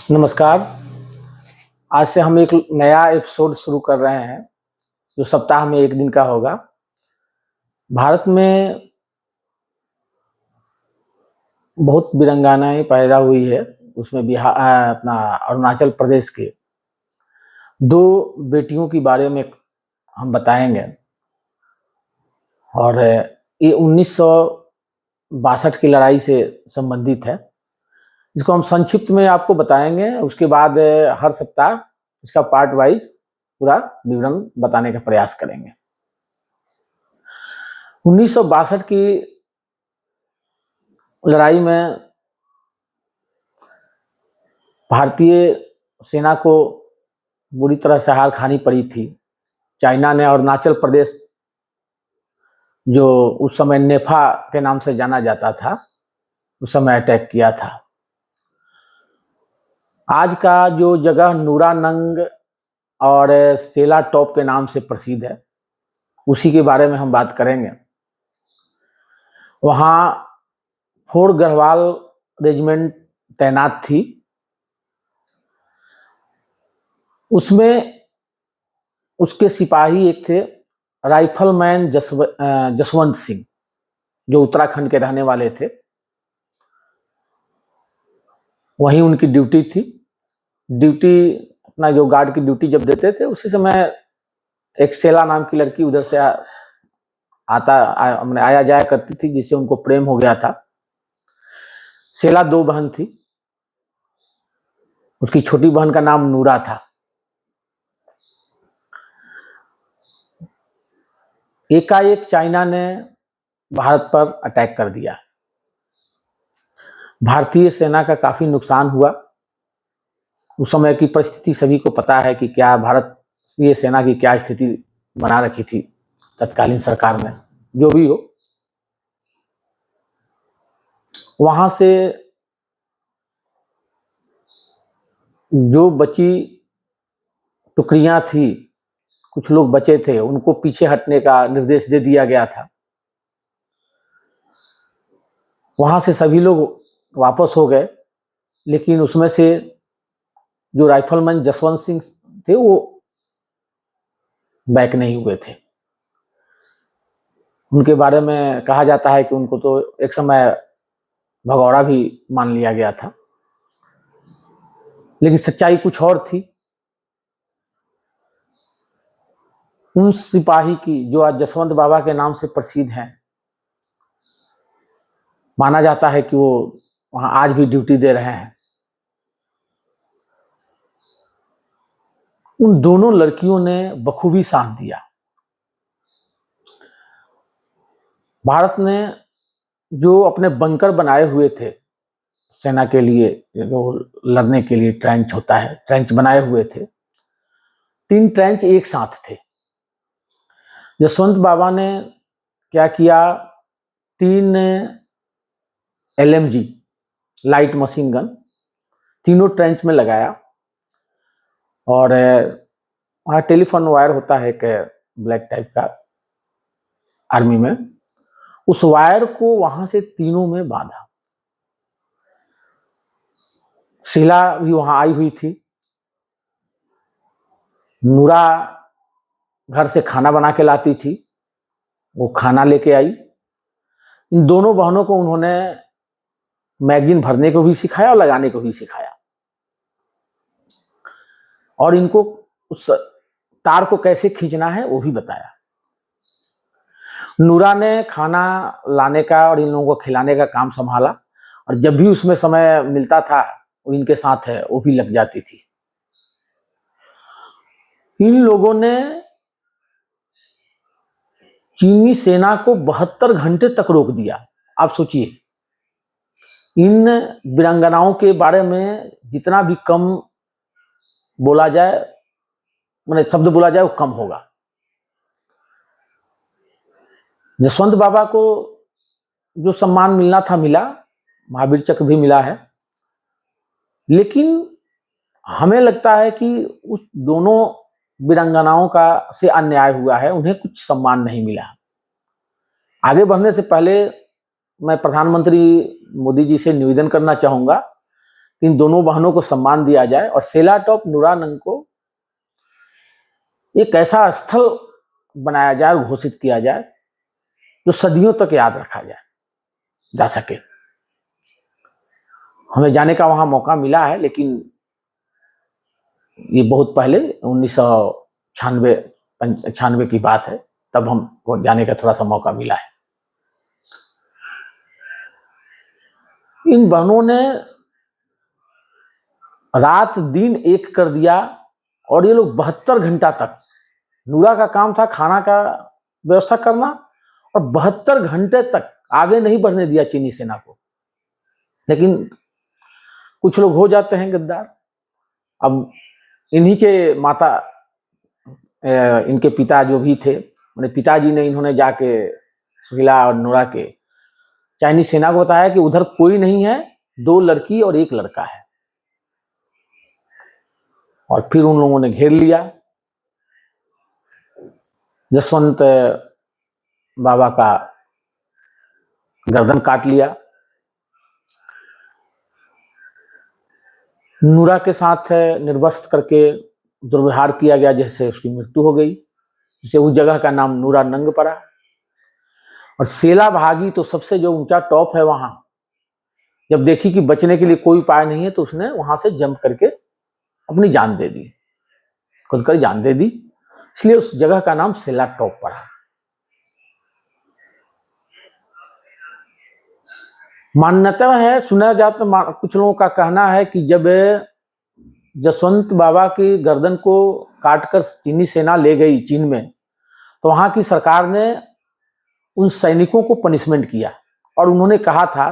नमस्कार। आज से हम एक नया एपिसोड शुरू कर रहे हैं जो सप्ताह में एक दिन का होगा। भारत में बहुत वीरांगनाएं पैदा हुई है। उसमें अपना अरुणाचल प्रदेश के दो बेटियों के बारे में हम बताएंगे और ये 1962 की लड़ाई से संबंधित है। इसको हम संक्षिप्त में आपको बताएंगे, उसके बाद हर सप्ताह इसका पार्ट वाइज पूरा विवरण बताने का प्रयास करेंगे। 1962 की लड़ाई में भारतीय सेना को बुरी तरह से हार खानी पड़ी थी। चाइना ने अरुणाचल प्रदेश, जो उस समय नेफा के नाम से जाना जाता था, उस समय अटैक किया था। आज का जो जगह नूरानंग और सेला टॉप के नाम से प्रसिद्ध है, उसी के बारे में हम बात करेंगे। वहाँ 4 गढ़वाल रेजिमेंट तैनात थी। उसमें उसके सिपाही एक थे राइफलमैन जसवंत सिंह, जो उत्तराखंड के रहने वाले थे। वहीं उनकी ड्यूटी थी। अपना जो गार्ड की ड्यूटी जब देते थे, उसी समय एक सेला नाम की लड़की उधर से आया जाया करती थी, जिससे उनको प्रेम हो गया था। सेला 2 बहन थी। उसकी छोटी बहन का नाम नूरा था। एकाएक चाइना ने भारत पर अटैक कर दिया। भारतीय सेना का काफी नुकसान हुआ। उस समय की परिस्थिति सभी को पता है कि क्या भारतीय सेना की क्या स्थिति बना रखी थी तत्कालीन सरकार ने। जो भी हो, वहां से जो बची टुकड़ियां थी, कुछ लोग बचे थे, उनको पीछे हटने का निर्देश दे दिया गया था। वहां से सभी लोग वापस हो गए, लेकिन उसमें से जो राइफलमैन जसवंत सिंह थे, वो बैक नहीं हुए थे। उनके बारे में कहा जाता है कि उनको तो एक समय भगौड़ा भी मान लिया गया था, लेकिन सच्चाई कुछ और थी। उन सिपाही की जो आज जसवंत बाबा के नाम से प्रसिद्ध हैं, माना जाता है कि वो वहां आज भी ड्यूटी दे रहे हैं। उन दोनों लड़कियों ने बखूबी साथ दिया। भारत ने जो अपने बंकर बनाए हुए थे सेना के लिए, जो लड़ने के लिए ट्रेंच होता है, ट्रेंच बनाए हुए थे। 3 ट्रेंच एक साथ थे। जसवंत बाबा ने क्या किया, 3 LMG लाइट मशीन गन तीनों ट्रेंच में लगाया, और वहाँ टेलीफोन वायर होता है, एक ब्लैक टाइप का आर्मी में, उस वायर को वहां से तीनों में बांधा। शीला भी वहां आई हुई थी। नूरा घर से खाना बना के लाती थी, वो खाना लेके आई। इन दोनों बहनों को उन्होंने मैगजीन भरने को भी सिखाया और लगाने को भी सिखाया, और इनको उस तार को कैसे खींचना है वो भी बताया। नूरा ने खाना लाने का और इन लोगों को खिलाने का काम संभाला, और जब भी उसमें समय मिलता था वो इनके साथ है वो भी लग जाती थी। इन लोगों ने चीनी सेना को 72 घंटे तक रोक दिया। आप सोचिए, इन वीरांगनाओं के बारे में जितना भी कम बोला जाए, मैंने शब्द बोला जाए, वो कम होगा। जसवंत बाबा को जो सम्मान मिलना था मिला, महावीर चक्र भी मिला है, लेकिन हमें लगता है कि उस दोनों वीरांगनाओं का से अन्याय हुआ है, उन्हें कुछ सम्मान नहीं मिला। आगे बढ़ने से पहले मैं प्रधानमंत्री मोदी जी से निवेदन करना चाहूंगा इन दोनों बहनों को सम्मान दिया जाए और सेला टॉप नूरानंग को एक ऐसा स्थल बनाया जाए और घोषित किया जाए जो सदियों तक याद रखा जा सके। हमें जाने का वहां मौका मिला है, लेकिन ये बहुत पहले 1996 की बात है, तब हमको जाने का थोड़ा सा मौका मिला है। इन बहनों ने रात दिन एक कर दिया और ये लोग 72 घंटा तक, नूरा का काम था खाना का व्यवस्था करना, और 72 घंटे तक आगे नहीं बढ़ने दिया चीनी सेना को। लेकिन कुछ लोग हो जाते हैं गद्दार। अब इन्हीं के माता, इनके पिता जो भी थे, मैंने पिताजी ने, इन्होंने जाके सुशीला और नूरा के चाइनीज सेना को बताया कि उधर कोई नहीं है, 2 लड़की और 1 लड़का है। और फिर उन लोगों ने घेर लिया, जसवंत बाबा का गर्दन काट लिया। नूरा के साथ निर्वस्त्र करके दुर्व्यवहार किया गया, जिससे उसकी मृत्यु हो गई, जिससे उस जगह का नाम नूरानंग पड़ा। और सेला भागी तो सबसे जो ऊंचा टॉप है वहां, जब देखी कि बचने के लिए कोई उपाय नहीं है, तो उसने वहां से जंप करके अपनी जान दे दी, खुद कर जान दे दी। इसलिए उस जगह का नाम सेला टॉप पड़ा। मान्यता है, सुना जाता, कुछ लोगों का कहना है कि जब जसवंत बाबा की गर्दन को काटकर चीनी सेना ले गई चीन में, तो वहां की सरकार ने उन सैनिकों को पनिशमेंट किया और उन्होंने कहा था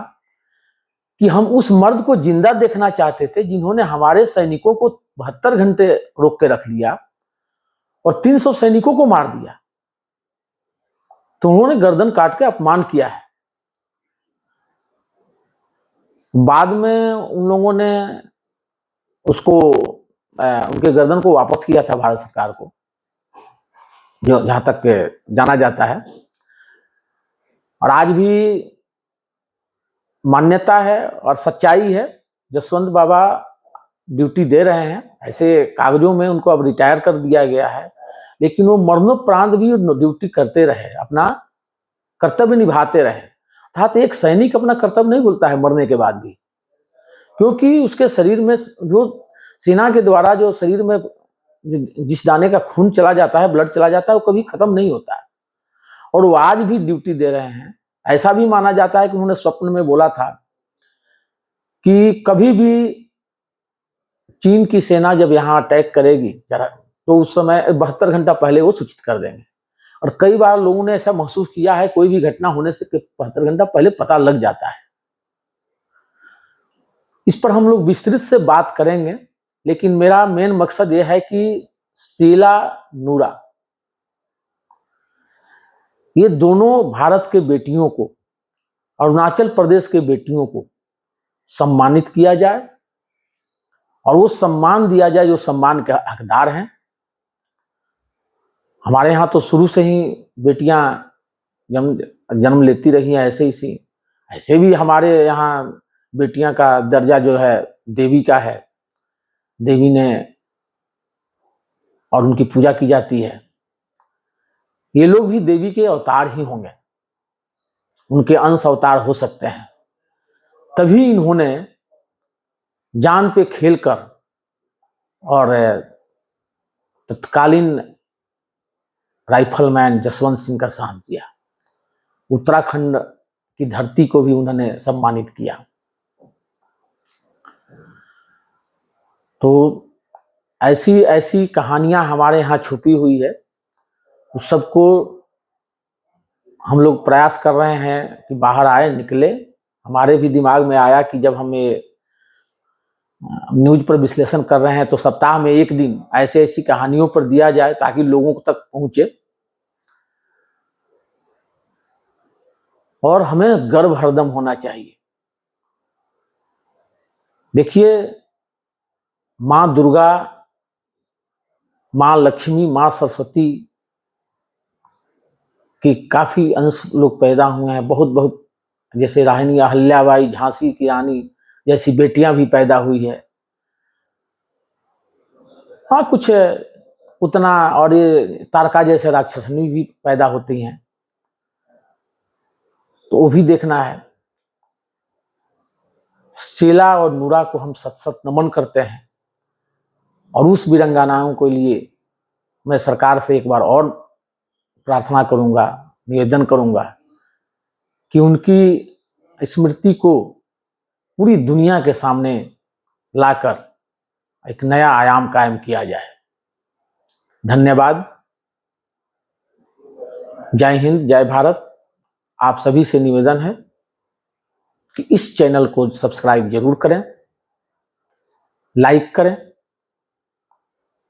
कि हम उस मर्द को जिंदा देखना चाहते थे जिन्होंने हमारे सैनिकों को 72 घंटे रोक के रख लिया और 300 सैनिकों को मार दिया। तो उन्होंने गर्दन काट के अपमान किया है। बाद में उन लोगों ने उसको, उनके गर्दन को वापस किया था भारत सरकार को, जो जहां तक जाना जाता है। और आज भी मान्यता है और सच्चाई है, जसवंत बाबा ड्यूटी दे रहे हैं। ऐसे कागजों में उनको अब रिटायर कर दिया गया है, लेकिन वो मरणोपरांत भी ड्यूटी करते रहे, अपना कर्तव्य निभाते रहे। अर्थात एक सैनिक अपना कर्तव्य नहीं भूलता है मरने के बाद भी, क्योंकि उसके शरीर में जो सेना के द्वारा जो शरीर में जिस दाने का खून चला जाता है, ब्लड चला जाता है, वो कभी खत्म नहीं होता है। और वो आज भी ड्यूटी दे रहे हैं। ऐसा भी माना जाता है कि उन्होंने स्वप्न में बोला था कि कभी भी चीन की सेना जब यहाँ अटैक करेगी जरा, तो उस समय 72 घंटा पहले वो सूचित कर देंगे। और कई बार लोगों ने ऐसा महसूस किया है, कोई भी घटना होने से 72 घंटा पहले पता लग जाता है। इस पर हम लोग विस्तृत से बात करेंगे, लेकिन मेरा मेन मकसद यह है कि सेला नूरा, ये दोनों भारत के बेटियों को, अरुणाचल प्रदेश के बेटियों को सम्मानित किया जाए और वो सम्मान दिया जाए जो सम्मान के हकदार हैं। हमारे यहाँ तो शुरू से ही बेटियां जन्म लेती रही हैं, ऐसे भी हमारे यहाँ बेटियां का दर्जा जो है देवी का है, देवी ने, और उनकी पूजा की जाती है। ये लोग भी देवी के अवतार ही होंगे, उनके अंश अवतार हो सकते हैं। तभी इन्होंने जान पे खेलकर और तत्कालीन राइफलमैन जसवंत सिंह का साथ दिया। उत्तराखंड की धरती को भी उन्होंने सम्मानित किया। तो ऐसी ऐसी कहानियां हमारे यहाँ छुपी हुई है, उस सबको हम लोग प्रयास कर रहे हैं कि बाहर आए, निकले। हमारे भी दिमाग में आया कि जब हम ये न्यूज पर विश्लेषण कर रहे हैं तो सप्ताह में एक दिन ऐसे ऐसी कहानियों पर दिया जाए ताकि लोगों तक पहुंचे और हमें गर्व हरदम होना चाहिए। देखिए, माँ दुर्गा, माँ लक्ष्मी, माँ सरस्वती के काफी अंश लोग पैदा हुए हैं, बहुत बहुत, जैसे रानी अहल्याबाई, झांसी की रानी जैसी बेटियां भी पैदा हुई है। हाँ, कुछ उतना, और ये तारका जैसे राक्षसनी भी पैदा होती हैं, तो वो भी देखना है। शीला और नूरा को हम सत सत नमन करते हैं, और उस वीरंगनाओं के लिए मैं सरकार से एक बार और प्रार्थना करूंगा, निवेदन करूंगा कि उनकी स्मृति को पूरी दुनिया के सामने लाकर एक नया आयाम कायम किया जाए। धन्यवाद। जय हिंद, जय भारत। आप सभी से निवेदन है कि इस चैनल को सब्सक्राइब जरूर करें, लाइक करें